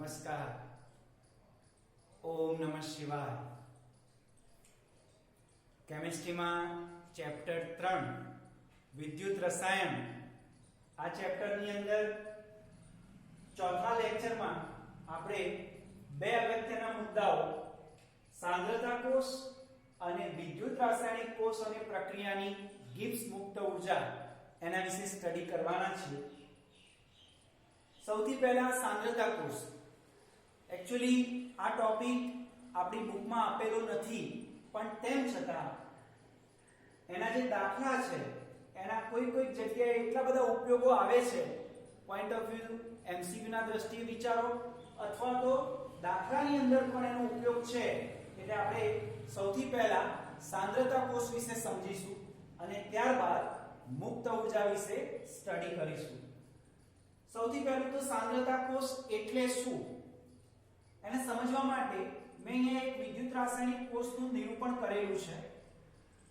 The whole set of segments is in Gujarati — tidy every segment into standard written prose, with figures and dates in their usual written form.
નમસ્કાર. ઓમ નમઃ શિવાય. કેમિસ્ટ્રીમાં ચેપ્ટર 3 વિદ્યુત રસાયણ, આ ચેપ્ટરની અંદર ચોથા લેક્ચરમાં આપણે બે અગત્યના મુદ્દાઓ સાંદ્રતા કોષ અને વિદ્યુત રાસાયણિક કોષ અને પ્રક્રિયાની ગિબ્સ મુક્ત ઉર્જા એના વિશે સ્ટડી કરવાના છીએ. સૌથી પહેલા સાંદ્રતા કોષ. એક્ચ્યુઅલી આ ટોપિક આપણી બુકમાં આપેલો નથી, પણ તેમ છતાં એના જે દાખલા છે એના કોઈ જગ્યાએ એટલા બધા ઉપયોગો આવે છે. પોઈન્ટ ઓફ વ્યૂ એમસીક્યુ ના દ્રષ્ટિએ વિચારો અથવા તો દાખલાની અંદર પણ એનો ઉપયોગ છે. એટલે આપણે સૌથી પહેલા સાંદ્રતા કોષ વિશે સમજીશું અને ત્યારબાદ મુક્ત ઉર્જા વિશે સ્ટડી કરીશું. સૌથી પહેલું તો સાંદ્રતા કોષ એટલે શું એને સમજવા માટે મેં અહીંયા એક વિદ્યુત રાસાયણિક કોષનું નિરૂપણ કરેલું છે.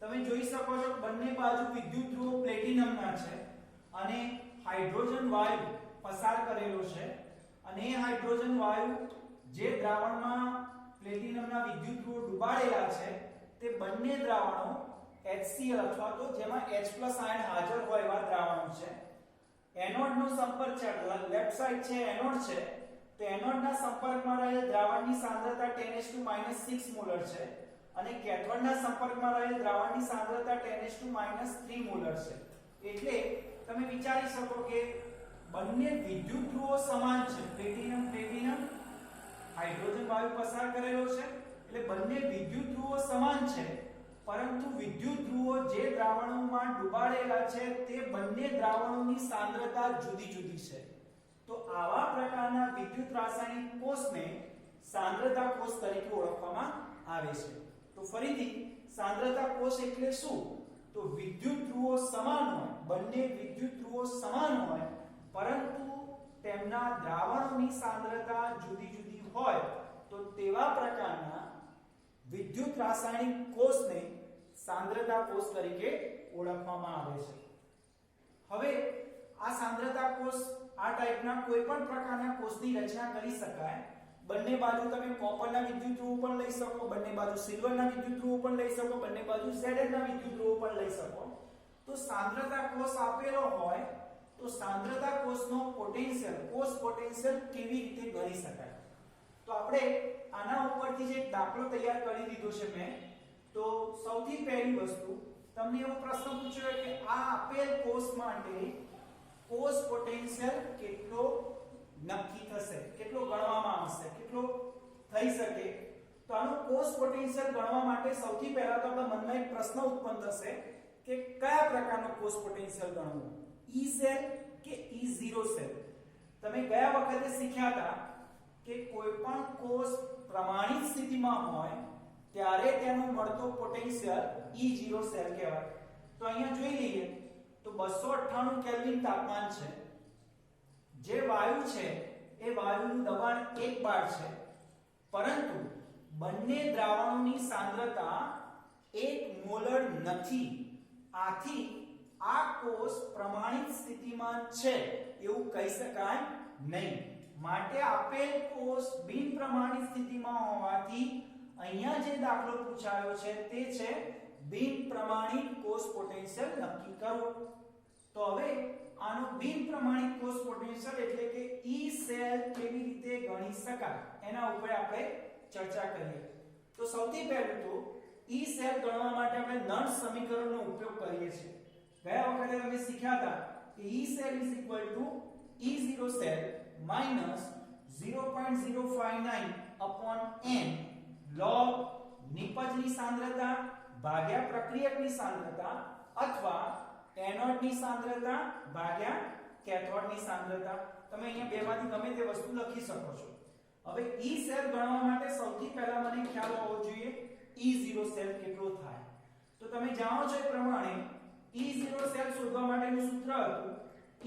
તમે જોઈ શકો છો બંને બાજુ વિદ્યુત ધ્રુવો પ્લેટિનમના છે અને હાઇડ્રોજન વાયુ પસાર કરેલો છે અને એ હાઇડ્રોજન વાયુ જે દ્રાવણમાં પ્લેટિનમના વિદ્યુત ધ્રુવો ડુબાડેલા છે તે બંને દ્રાવણો HCl અથવા તો જેમાં H+ આયન હાજર હોય એવા દ્રાવણો છે. એનોડનો સંપર્ક છે, લેફ્ટ સાઈડ છે એનોડ છે, તો એનોડના સંપર્કમાં રહેલ દ્રાવણની સાંદ્રતા 10⁻⁶ મોલર છે અને કેથોડના સંપર્કમાં રહેલ દ્રાવણની સાંદ્રતા 10⁻³ મોલર છે. એટલે તમે વિચારી શકો કે બંને વિદ્યુત ધ્રુવો સમાન છે. પ્લેટિનમ હાઇડ્રોજન વાયુ પસાર કરેલો છે એટલે બંને વિદ્યુત ધ્રુવો સમાન છે, પરંતુ વિદ્યુત ધ્રુવો જે દ્રાવણોમાં ડુબાડેલા છે તે બંને દ્રાવણોની સાંદ્રતા જુદી જુદી છે. તો આવા પ્રકારના વિદ્યુત રાસાયણિક કોષને સાંદ્રતા કોષ તરીકે ઓળખવામાં આવે છે. તો ફરીથી સાંદ્રતા કોષ એટલે શું? તો વિદ્યુત ધ્રુવો સમાન હોય, બંને વિદ્યુત ધ્રુવો સમાન હોય, પરંતુ તેમના દ્રાવણોની સાંદ્રતા જુદી જુદી હોય, તો તેવા પ્રકારના વિદ્યુત રાસાયણિક કોષને સાંદ્રતા કોષ તરીકે ઓળખવામાં આવે છે. હવે આ સાંદ્રતા કોષ આ ટાઈપના કોઈ પણ પ્રકારના કોષની રચના કરી શકાય. બંને બાજુ તમે કોપરના વિદ્યુત ધ્રુવો પણ લઈ શકો, બંને બાજુ સિલ્વરના વિદ્યુત ધ્રુવો પણ લઈ શકો, બંને બાજુ Zn ના વિદ્યુત ધ્રુવો પણ લઈ શકો. તો સાંદ્રતા કોષ આપેલો હોય તો સાંદ્રતા કોષનો પોટેન્શિયલ, કોષ પોટેન્શિયલ કેવી રીતે ગણી શકાય? તો આપણે આના ઉપરથી જે દાખલો તૈયાર કરી દીધો છે મેં. તો સૌથી પહેલી વસ્તુ તમને એવો પ્રશ્ન પૂછ્યો કે આ આપેલ કોષ માટે કોષ પોટેન્શિયલ કેટલો નક્કી થશે, કેટલો ગણવામાં આવશે, કેટલો થઈ શકે? તો આનો કોષ પોટેન્શિયલ ગણવા માટે સૌથી પહેલા તો આપણા મનમાં એક પ્રશ્ન ઉત્પન્ન થશે કે કયા પ્રકારનો કોષ પોટેન્શિયલ ગણવો, E સેલ કે E0 સેલ? તમે ગયા વખતે શીખ્યા હતા કે કોઈ પણ કોષ પ્રમાણિત સ્થિતિમાં હોય ત્યારે તેનો મળતો પોટેન્શિયલ E0 સેલ કહેવાય. તો અહીંયા જોઈ લઈએ તો 298 કેલ્વિન તાપમાન છે. જે વાયુ છે એ વાયુનું દબાણ 1 બાર છે, પરંતુ બંને દ્રાવણોની સાંદ્રતા 1 મોલર નથી. આથી આ કોષ પ્રમાણિત સ્થિતિમાં છે એવું કહી શકાય નહીં. માટે આપેલ કોષ બિન પ્રમાણિત સ્થિતિમાં હોવાથી અહીંયા જે દાખલો પૂછાયો છે તે છે બિન પ્રમાણિત કોષ પોટેન્શિયલ નક્કી કરો. તો હવે આનો બિન પ્રમાણિત કોષ પોટેન્શિયલ એટલે કે E સેલ કેવી રીતે ગણી શકાય એના ઉપર આપણે ચર્ચા કરીએ. તો સૌથી પહેલું તો E સેલ ગણવા માટે આપણે નર્સ સમીકરણનો ઉપયોગ કરીએ છીએ. ગયા વખતે તમે શીખ્યા હતા કે E cell E0 cell minus 0.059 log નિપજની સાંદ્રતા ભાગ્યા પ્રક્રિયકની સાંદ્રતા અથવા એનોડની સાંદ્રતા ભાગ્યા કેથોડની સાંદ્રતા. તમે અહીંયા બેમાંથી ગમે તે વસ્તુ લખી શકો છો. હવે E સેલ ગણવા માટે સૌથી પહેલા મને ખ્યાલ હોવો જોઈએ E0 સેલ કેટલો થાય. તો તમે જાણો છો એ પ્રમાણે E0 સેલ શોધવા માટેનું સૂત્ર હતું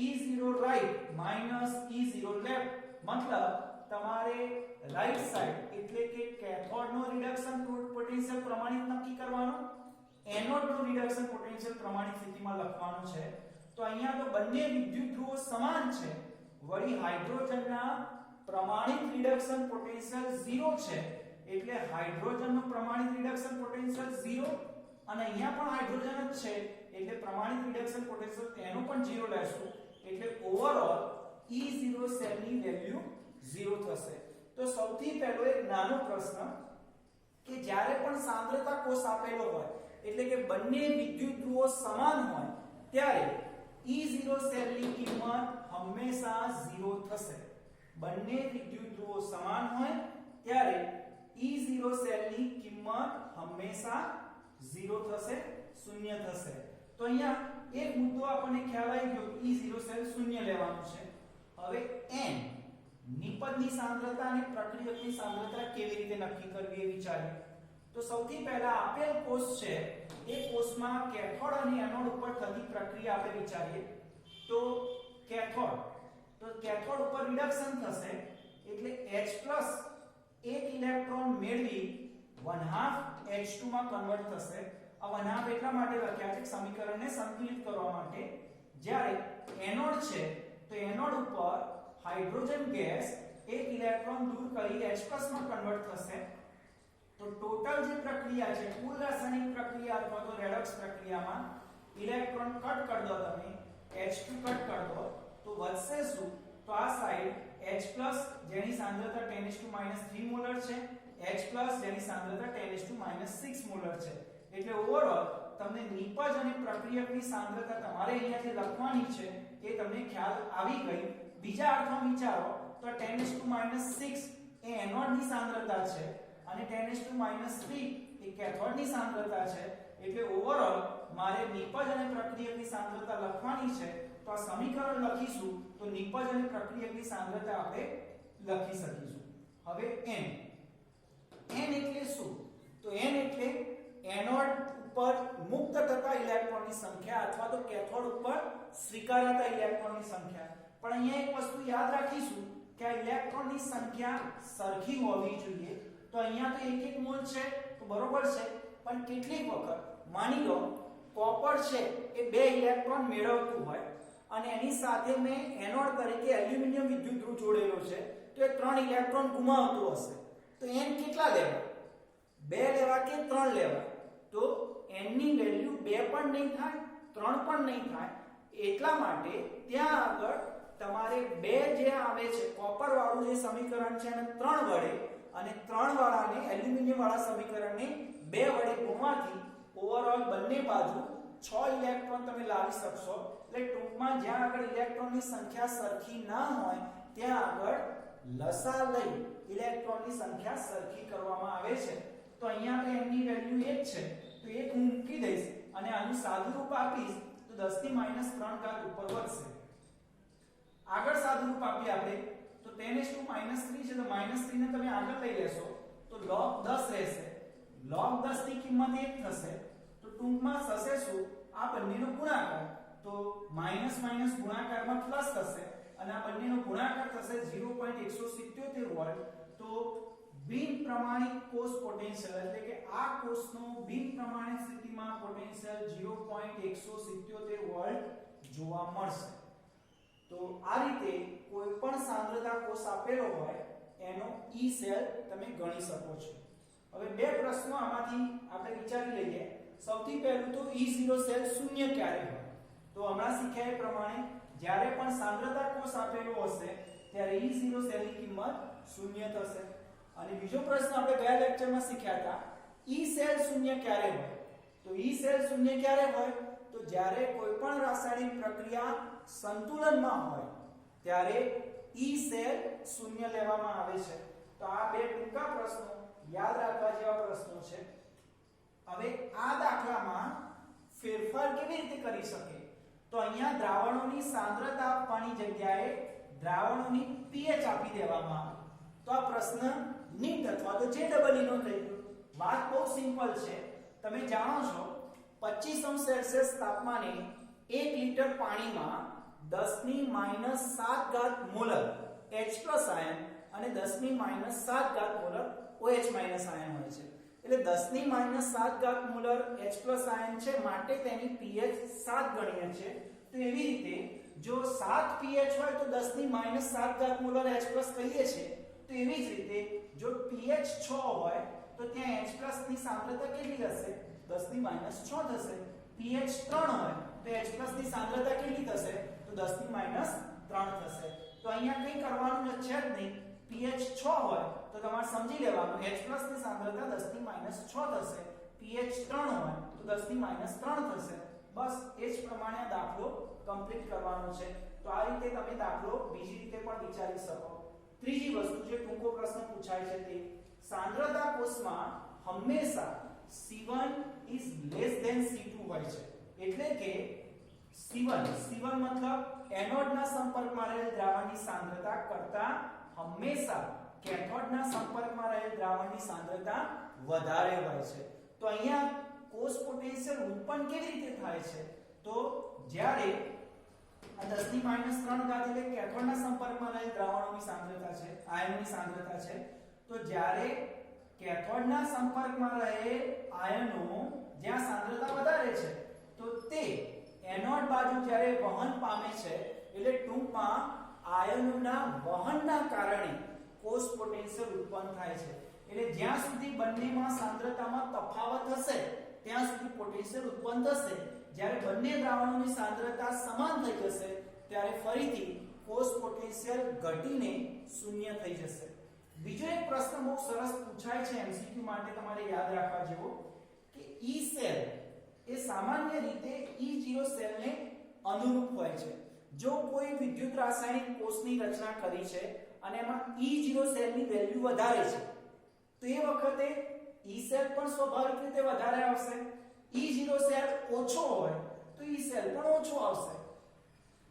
E0 right minus E0 left. મતલબ તમારે રાઈટ સાઈડ એટલે કે કેથોડનો રિડક્શન પોટેન્શિયલ પ્રમાણિત નક્કી કરવાનો, એનોડનો રિડક્શન પોટેન્શિયલ પ્રમાણિત સ્થિતિમાં લખવાનું છે. તો અહીંયા તો બંને વિદ્યુત ધ્રુવો સમાન છે, વળી હાઇડ્રોજનના પ્રમાણિત રિડક્શન પોટેન્શિયલ 0 છે એટલે હાઇડ્રોજનનું પ્રમાણિત રિડક્શન પોટેન્શિયલ 0 અને અહીંયા પણ હાઇડ્રોજન જ છે એટલે પ્રમાણિત રિડક્શન પોટેન્શિયલ તેનો પણ 0 લેશું એટલે ઓવરઓલ E0 સેલની વેલ્યુ 0 થશે। તો સૌથી પહેલો એક નાનો પ્રશ્ન કે જ્યારે પણ સાંદ્રતા કોષ આપેલો હોય એટલે કે બંને વિદ્યુત ધ્રુવો સમાન હોય ત્યારે E0 સેલની કિંમત હંમેશા 0 થશે। બંને વિદ્યુત ધ્રુવો સમાન હોય ત્યારે E0 સેલની કિંમત હંમેશા 0 થશે, 0 થશે। તો અહીંયા એક મુદ્દો આપણને ખ્યાલ આવી ગયો E0 સેલ 0 લેવાનું છે। હવે n નિપજની સાંદ્રતા અને પ્રક્રિયકની સાંદ્રતા કેવી રીતે નક્કી કરવી એ વિચારીએ। તો સૌથી પહેલા આપેલ કોષ છે એ કોષમાં કેથોડ અને એનોડ ઉપર થતી પ્રક્રિયા આપણે વિચારીએ। તો કેથોડ ઉપર રિડક્શન થશે એટલે H+ એક ઇલેક્ટ્રોન મેળવી 1/2 H2 માં કન્વર્ટ થશે। આ 1/2 એટલા માટે લખ્યા છે સમીકરણને સંતુલિત કરવા માટે। જ્યારે એનોડ છે તો એનોડ ઉપર હાઇડ્રોજન ગેસ એક ઇલેક્ટ્રોન દૂર કરી H+ માં કન્વર્ટ થશે। તો ટોટલ જે પ્રક્રિયા છે કુલ રાસાયણિક પ્રક્રિયા અથવા તો રેડોક્સ પ્રક્રિયામાં ઇલેક્ટ્રોન કટ કરી દો તમે H2 કટ કરી દો તો વધશે શું? તો આ સાઈડ H+ જેની સાંદ્રતા 10⁻³ મોલર છે, H+ જેની સાંદ્રતા 10⁻⁶ મોલર છે। એટલે ઓવરઓલ તમને નિપજ અને પ્રક્રિયકની સાંદ્રતા તમારે અહીંયા જે લખવાની છે એ તમને ખ્યાલ આવી ગઈ। બીજા અર્થમાં વિચારો તો 10⁻⁶ એ એનોડની સાંદ્રતા છે અને 10⁻³ એ કેથોડની સાંદ્રતા છે। એટલે ઓવરઓલ મારે નિપજ અને પ્રક્રિયકની સાંદ્રતા લખવાની છે તો આ સમીકરણ લખીશું તો નિપજ અને પ્રક્રિયકની સાંદ્રતા આપણે લખી શકીશું। હવે n એટલે શું? તો n એટલે એનોડ ઉપર મુક્ત થતા ઇલેક્ટ્રોનની સંખ્યા અથવા તો કેથોડ ઉપર સ્વીકારાતા ઇલેક્ટ્રોનની સંખ્યા। પણ અહીંયા એક વસ્તુ યાદ રાખીશું કે આ ઇલેક્ટ્રોનની સંખ્યા સરખી હોવી જોઈએ। તો અહીંયા તો 1 મોલ છે તો બરોબર છે, પણ કેટલીક વખત માની લો કોપર છે એ 2 ઇલેક્ટ્રોન મેળવતું હોય અને એની સાથે મેં એનોડ તરીકે એલ્યુમિનિયમ વિદ્યુત ધ્રુવ જોડેલો છે તો એ 3 ઇલેક્ટ્રોન ગુમાવતું હશે। તો n કેટલા લેવા? 2 લેવા કે 3 લેવા? તો n ની વેલ્યુ 2 પણ નહીં થાય 3 પણ નહીં થાય। એટલા માટે ત્યાં આગળ તમારે 2 જે આવે છે કોપર વાળું જે સમીકરણ છે એને 3 વડે અને 3 વાળાને એલ્યુમિનિયમ વાળા સમીકરણને 2 વડે ગુણવાથી ઓવરઓલ બંને બાજુ 6 ઇલેક્ટ્રોન તમે લાવી શકશો। એટલે ટૂંકમાં જ્યાં આગળ ઇલેક્ટ્રોનની સંખ્યા સરખી ના હોય ત્યાં આગળ લસા લઈ ઇલેક્ટ્રોનની સંખ્યા સરખી કરવામાં આવે છે। તો અહીંયા તો n ની વેલ્યુ 1 છે તો 1 હું મૂકી દઈશ અને આનું સાદું રૂપ આપીશ તો 10⁻³ ઘાત ઉપર વધશે। આગળ સાદું રૂપ આપીએ આપણે તો 10⁻³ છે તો -3 ને તમે આગળ લઈ લેશો તો log 10 રહેશે। log 10 ની કિંમત 1 થશે તો ટૂંકમાં થશે શું? આ બંનેનો ગુણાકાર તો માઈનસ ગુણાકારમાં પ્લસ થશે અને આ બંનેનો ગુણાકાર થશે 0.177 વોલ્ટ। તો બિન પ્રમાણિત કોષ પોટેન્શિયલ એટલે કે આ કોષનો બિન પ્રમાણિત સ્થિતિમાં પોટેન્શિયલ 0.177 વોલ્ટ જોવા મળશે। તો આ રીતે કોઈ પણ સાંદ્રતા કોષ આપેલો હોય એનો E સેલ તમે ગણી શકો છો। હવે બે પ્રશ્નો આમાંથી આપણે વિચારી લઈએ। સૌથી પહેલું તો E0 સેલ શૂન્ય ક્યારે હોય? તો હમણાં શીખ્યા એ પ્રમાણે જ્યારે પણ સાંદ્રતા કોષ આપેલો હશે ત્યારે E0 સેલની કિંમત શૂન્ય થશે। અને બીજો પ્રશ્ન આપણે ગયા લેક્ચરમાં શીખ્યા હતા E સેલ શૂન્ય ક્યારે હોય? તો E સેલ શૂન્ય ક્યારે હોય? તો જ્યારે કોઈ પણ રાસાયણિક પ્રક્રિયા સંતુલનમાં હોય ત્યારે E સેલ શૂન્ય લેવામાં આવે છે। તો આ બે ટૂંકા પ્રશ્નો યાદ રાખવા જેવા પ્રશ્નો છે। હવે આ દાખલામાં ફેરફાર કેવી રીતે કરી શકે? તો અહીંયા દ્રાવણોની સાંદ્રતા આપવાની જગ્યાએ દ્રાવણોની pH આપી દેવામાં આવે તો આ પ્રશ્ન નીટ અથવા તો JEE નો થઈ ગયો। વાત બહુ સિમ્પલ છે। તમે જાણો છો 25°C તાપમાને 1 લિટર પાણીમાં 10⁻⁷ મોલર H+ આયન અને 10⁻⁷ મોલર OH- આયન હોય છે। એટલે 10⁻⁷ મોલર H+ આયન છે માટે તેની pH 7 ગણીય છે। તો એવી રીતે જો 7 pH હોય તો 10 ની -7 ઘાત મોલર H+ કહીએ છીએ, તો એવી જ રીતે જો pH 6 હોય તો ત્યાં H+ ની સાંદ્રતા કેટલી હશે? 10 ની -6 થશે. pH 3 હોય તો H+ ની સાંદ્રતા કેટલી થશે? તો 10 ની -3 થશે. તો અહીંયા કંઈ કરવાનું છે જ નહીં. pH 6 હોય તો તમારે સમજી લેવાનું H+ ની સાંદ્રતા 10 ની -6 થશે. pH 3 હોય તો 10 ની -3 થશે. બસ એ જ પ્રમાણે દાખલો કમ્પ્લીટ કરવાનો છે. તો આ રીતે તમે દાખલો બીજી રીતે પણ વિચારી શકો. ત્રીજી વસ્તુ જે ટૂંકો પ્રશ્ન પૂછાય છે તે સાંદ્રતા કોષમાં હંમેશા C1 is less than C2 હોય છે. એટલે કે C1 મતલબ એનોડના સંપર્કમાં રહેલ દ્રાવણની સાંદ્રતા કરતા હંમેશા કેથોડના સંપર્કમાં રહેલ દ્રાવણની સાંદ્રતા વધારે હોય છે. તો અહીંયા કોષ પોટેન્શિયલ ઉત્પન્ન કેવી રીતે થાય છે? તો જ્યારે આ 10 ની -3 ઘાત એટલે કેથોડના સંપર્કમાં રહેલ દ્રાવણોની સાંદ્રતા છે, આયનોની સાંદ્રતા છે. તો જ્યારે કેથોડના સંપર્કમાં રહેલ આયનો જ્યાં સાંદ્રતા વધારે છે તો તે એનોડ બાજુ જ્યારે વહન પામે છે એટલે ટૂંકમાં આયનોના વહનના કારણે કોષ પોટેન્શિયલ ઉત્પન્ન થાય છે. એટલે જ્યાં સુધી બંનેમાં સાંદ્રતામાં તફાવત હશે ત્યાં સુધી પોટેન્શિયલ ઉત્પન્ન થશે. જ્યારે બંને દ્રાવણોની સાંદ્રતા સમાન થઈ જશે ત્યારે ફરીથી કોષ પોટેન્શિયલ ઘટીને શૂન્ય થઈ જશે. બીજો એક પ્રશ્ન બહુ સરસ પૂછાય છે MCQ માટે, તમારે યાદ રાખવા જેવો કે E સેલ એ સામાન્ય રીતે E0 સેલને અનુરૂપ હોય છે. જો કોઈ વિદ્યુત રાસાયણિક કોષની રચના કરી છે અને એમાં E0 સેલની વેલ્યુ વધારે છે તો એ વખતે E સેલ પણ સ્વાભાવિક રીતે વધારે આવશે. E0 સેલ ઓછો હોય તો E સેલ પણ ઓછો આવશે.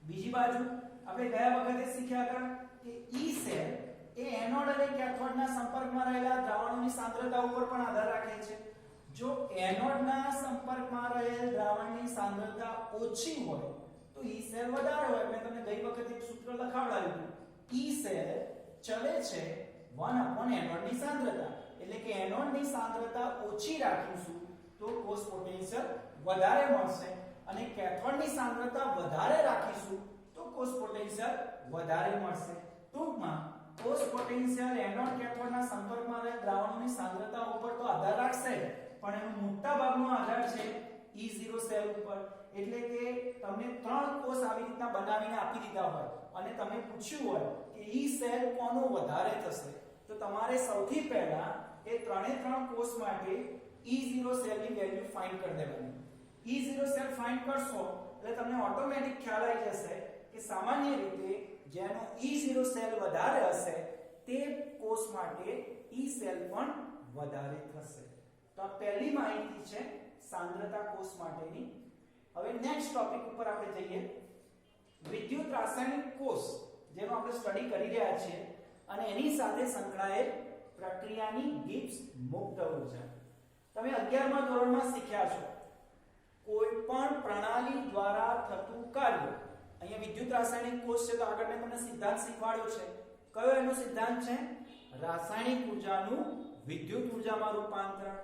બીજી બાજુ આપણે ગયા વખતે શીખ્યા હતા કે E સેલ એ એનોડ અને કેથોડના સંપર્કમાં રહેલા દ્રાવણોની સાંદ્રતા ઉપર પણ આધાર રાખે છે. જો એનોડના સંપર્કમાં રહેલ દ્રાવણની સાંદ્રતા ઓછી હોય તો E સેલ વધારે હોય. મેં તમને ગઈ વખતે એક સૂત્ર લખાવડાવ્યું. E સેલ ચલે છે 1 એનોડની સાંદ્રતા. એટલે કે એનોડની સાંદ્રતા ઓછી રાખીશું તો કોષ પોટેન્શિયલ વધારે મળશે અને કેથોડની સાંદ્રતા વધારે રાખીશું તો કોષ પોટેન્શિયલ વધારે મળશે. ટૂંકમાં કોષ પોટેન્શિયલ એનોડ કેથોડના સંપર્કમાં રહેલ દ્રાવણોની સાંદ્રતા ઉપર તો આધાર રાખશે પણ એનો મોટા ભાગનો આધાર છે E0 સેલ ઉપર. એટલે કે તમને 3 કોષ આવી રીતના બનાવીને આપી દીધા હોય અને તમે પૂછ્યું હોય કે E સેલ કોનો વધારે થશે તો તમારે સૌથી પહેલા એ 3 કોષ માટે E0 સેલની વેલ્યુ ફાઇન્ડ કરી દેવાની. E0 સેલ ફાઇન્ડ કરશો એટલે તમને ઓટોમેટિક ખ્યાલ આવી જશે કે સામાન્ય રીતે જેનો E0 સેલ વધારે હશે તે કોષ માટે E સેલ પણ વધારે થશે. તો આ પહેલી માહિતી છે સાંદ્રતા કોષ માટેની. હવે નેક્સ્ટ ટોપિક ઉપર આપણે જઈએ. વિદ્યુત રાસાયણિક કોષ જેનો આપણે સ્ટડી કરી રહ્યા છીએ અને એની સાથે સંકળાયેલ પ્રક્રિયાની ગિબ્સ મુક્ત ઊર્જા. તમે 11મા ધોરણમાં શીખ્યા છો કોઈ પણ પ્રણાલી દ્વારા થતું કાર્ય. અહીંયા વિદ્યુત રાસાયણિક કોષ છે તો આગળ મેં તમને સિદ્ધાંત શીખવાડ્યો છે. કયો એનો સિદ્ધાંત છે? રાસાયણિક ઊર્જાનું વિદ્યુત ઊર્જામાં રૂપાંતરણ.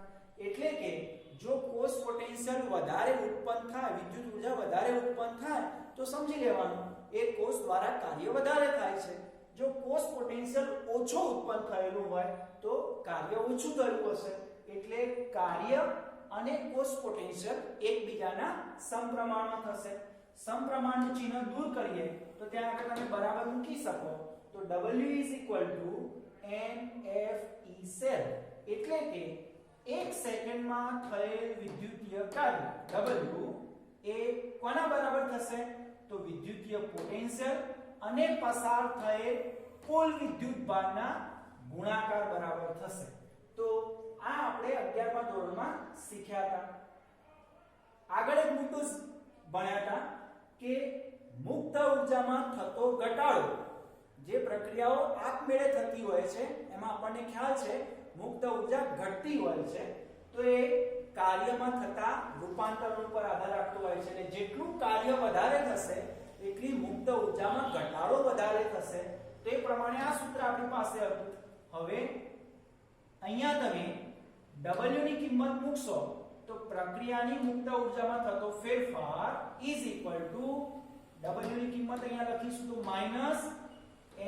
એટલે કે જો કોષ પોટેન્શિયલ વધારે ઉત્પન્ન થાય, વિદ્યુત ઊર્જા વધારે ઉત્પન્ન થાય તો સમજી લેવાનું એ કોષ દ્વારા કાર્ય વધારે થાય છે. જો કોષ પોટેન્શિયલ ઓછો ઉત્પન્ન થયેલું હોય તો કાર્ય ઓછું થયું હશે. એટલે કાર્ય અને કોષ પોટેન્શિયલ એકબીજાના સમપ્રમાણમાં થશે. સમપ્રમાણનું ચિહ્ન દૂર કરીએ તો ત્યાં આગળ તમે બરાબર મૂકી શકો તો W NFE સેલ. એટલે કે 1 સેકન્ડમાં થયેલ વિદ્યુતીય કાર્ય W એ કોના બરાબર થશે? તો વિદ્યુતીય પોટેન્શિયલ અને પસાર થયેલ કુલ વિદ્યુતભારના ગુણાકાર બરાબર થશે. તો આ આપણે 11મા ધોરણમાં શીખ્યા હતા. આગળ એક મુદ્દો ભણ્યા હતા કે મુક્ત ઊર્જામાં થતો ઘટાડો. જે પ્રક્રિયાઓ આપમેળે થતી હોય છે એમાં આપણને ખ્યાલ છે મુક્ત ઊર્જા ઘટતી હોય છે તો એ કાર્યમાં થતા રૂપાંતરણ ઉપર આધાર રાખતો હોય છે. અને જેટલું કાર્ય વધારે થશે એટલી મુક્ત ઊર્જામાં ઘટાડો વધારે થશે. તે પ્રમાણે આ સૂત્ર આપણી પાસે હતું. હવે અહીંયા તમે W ની કિંમત મૂકશો તો પ્રક્રિયાની મુક્ત ઊર્જામાં થતો ફેરફાર is equal to W ની કિંમત અહીંયા લખીશું તો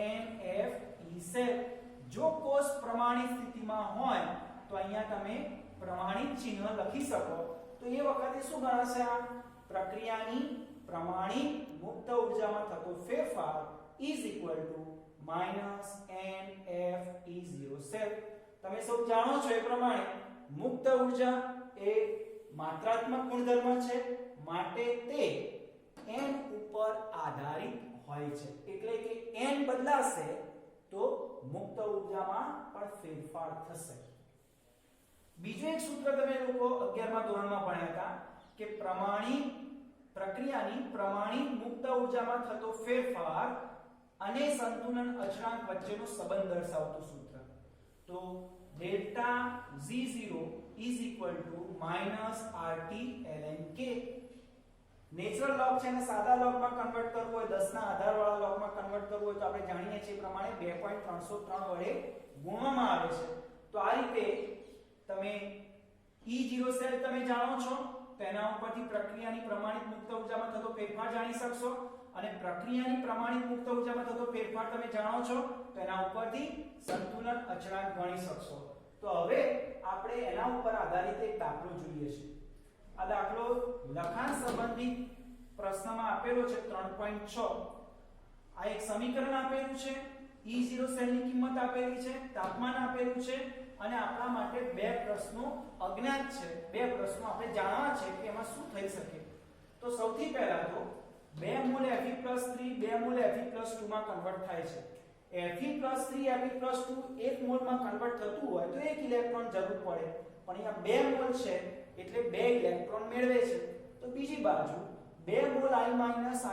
-NFE જો કોષ પ્રમાણિત સ્થિતિમાં હોય તો અહીંયા તમે પ્રમાણિત ચિહ્ન લખી શકો તો એ વખતે શું ગણાશે આ પ્રક્રિયાની પ્રમાણિત મુક્ત ઊર્જામાં થતો ફેરફાર -NFE0 તમે સૌ જાણો છો એ પ્રમાણે મુક્ત ઊર્જા એ માત્રાત્મક ગુણધર્મ છે માટે તે n ઉપર આધારિત હોય છે એટલે કે n બદલાશે તો મુક્ત ઊર્જામાં પણ ફેરફાર થશે બીજું એક સૂત્ર તમે લોકો 11મા ધોરણમાં ભણ્યા હતા કે પ્રક્રિયાની પ્રમાણિત મુક્ત ઊર્જામાં થતો ફેરફાર અને સંતુલન અચળાંક વચ્ચેનો સંબંધ દર્શાવતું સૂત્ર તો delta G0 -RT ln K natural log છે ને સાદા લોગમાં કન્વર્ટ કરવું હોય 10 ના આધાર વાળા લોગમાં કન્વર્ટ કરવું હોય તો આપણે જાણીએ છીએ પ્રમાણે 2.303 વડે ગુણવામાં આવે છે તો આ રીતે તમે E0 સેલ તમે જાણો છો તેના ઉપરથી પ્રક્રિયાની પ્રમાણિત મુક્ત ઊર્જામાં થતો ફેરફાર જાણી શકશો અને પ્રક્રિયાની પ્રમાણિત મુક્ત ઊર્જામાં થતો ફેરફાર તમે જાણો છો તેના ઉપરથી સંતુલન અચળાંક ગણી શકશો તો હવે આપણે એના ઉપર આધારિત એક દાખલો જોઈએ છે આ દાખલો લખાણ સંબંધિત પ્રશ્નમાં આપેલો છે 3.6 આ એક સમીકરણ આપેલું છે E0 સેલની કિંમત આપેલી છે તાપમાન આપેલું છે અને આપણા માટે બે પ્રશ્નો અજ્ઞાત છે બે પ્રશ્નો આપણે જાણવા છે કે એમાં શું થઈ શકે તો સૌથી પહેલા તો 2 મોલ Fe+3 2 મોલ Fe+2 માં કન્વર્ટ થાય છે Fe+3 Fe+2 1 મોલ માં કન્વર્ટ થતું હોય તો 1 ઇલેક્ટ્રોન જરૂર પડે પણ અહીંયા 2 મોલ છે એટલે 2 ઇલેક્ટ્રોન મેળવે છે તો બીજી બાજુ 2 મોલ I-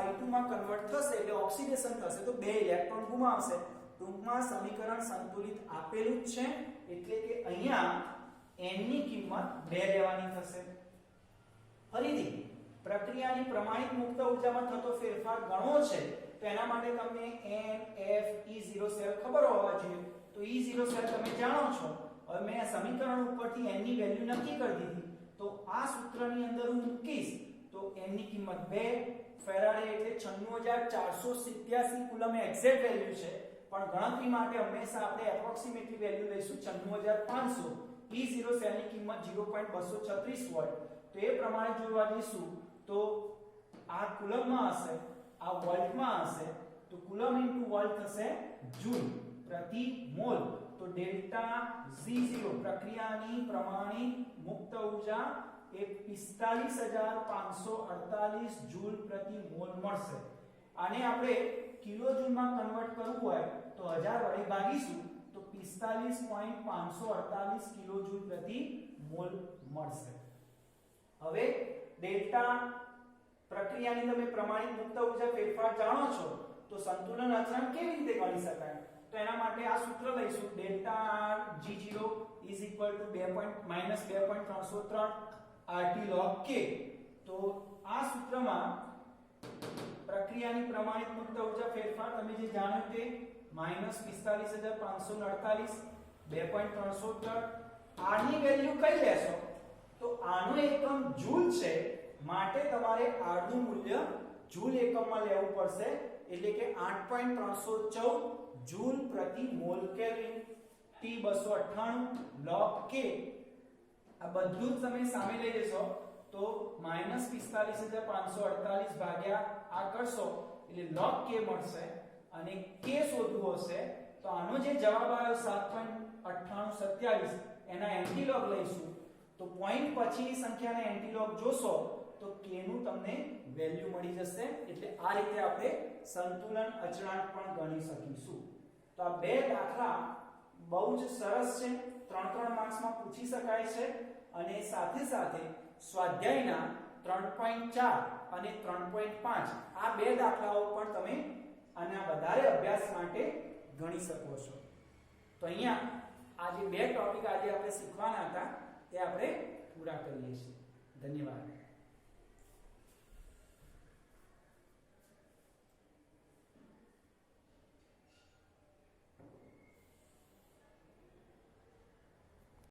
I2 માં કન્વર્ટ થશે એટલે ઓક્સિડેશન થશે તો 2 ઇલેક્ટ્રોન ગુમાવશે ટૂંકમાં સમીકરણ સંતુલિત આપેલું જ છે એટલે કે અહીંયા n ની કિંમત 2 લેવાની થશે ફરીથી પ્રક્રિયાની પ્રમાણિત મુક્ત ઊર્જામાં થતો ફેરફાર ગણવો છે તો એના માટે તમને NFE0 સેલ ખબર હોવા જોઈએ તો E0 સેલ તમે જાણો છો હવે મેં સમીકરણ ઉપરથી n ની વેલ્યુ નક્કી કરી દીધી તો આ સૂત્રની અંદર હું મૂકીશ તો n ની કિંમત 2 ફેરાડે એટલે 96487 કુલમ એક્ઝેક્ટ વેલ્યુ છે પણ ગણતરી માટે હંમેશા આપણે એપ્રોક્સિમેટલી વેલ્યુ લઈશું 96500 E0 સેલની કિંમત 0.236 વોલ્ટ તો એ પ્રમાણે જોવા જઈશું તો આ કુલમમાં હશે આ વોલ્ટમાં હશે તો કુલમ ઇન્ટુ વોલ્ટ થશે જૂલ પ્રતિ મોલ તો ડેલ્ટા G0 પ્રક્રિયાની પ્રમાણિત મુક્ત ઊર્જા એ 45548 જૂલ પ્રતિ મોલ મળશે આને આપણે કિલો જૂલમાં કન્વર્ટ કરવું હોય તો 1000 વડે ભાગીશું તો 45.548 કિલો જૂલ પ્રતિ મોલ મળશે હવે ડેલ્ટા પ્રક્રિયાની તમે પ્રમાણિત મુક્ત ઊર્જા ફેરફાર જાણો છો તો સંતુલન અચળાંક કેવી રીતે ગણી શકાય તો એના માટે આ સૂત્ર લઈશું delta G0 -2.303 RT log K તો આ સૂત્રમાં પ્રક્રિયાની પ્રમાણિત મુક્ત ઊર્જા ફેરફાર તમે જે જાણો તે -45548 2.303 r ની વેલ્યુ કઈ લેશો તો આનો એકમ જૂલ છે માટે તમારે r નું મૂલ્ય જૂલ એકમમાં લેવું પડશે એટલે કે 8.314 જૂલ પ્રતિ mall kelvin T 298 log K આ બધું જ તમે સામે લઈ લેશો તો -45548 ભાગ્યા આ કરશો એટલે log K મળશે અને K શોધવું હશે તો આનો જે જવાબ આવ્યો 7.9827 એના એન્ટીલોગ લઈશું તો પોઈન્ટ પછીની સંખ્યાના એન્ટીલોગ જોશો તો K નું તમને વેલ્યુ મળી જશે એટલે આ રીતે આપણે સંતુલન અચળાંક પણ ગણી શકીશું તો આ બે દાખલા બહુ જ સરસ છે 3 માર્ક્સમાં પૂછી શકાય છે અને સાથે સાથે સ્વાધ્યાયના 3.4 અને 3.5 આ બે દાખલાઓ પણ તમે આના વધારે અભ્યાસ માટે ગણી શકો છો તો અહીંયા આ જે બે ટોપિક આજે આપણે શીખવાના હતા તે આપણે પૂરા કરીએ છીએ ધન્યવાદ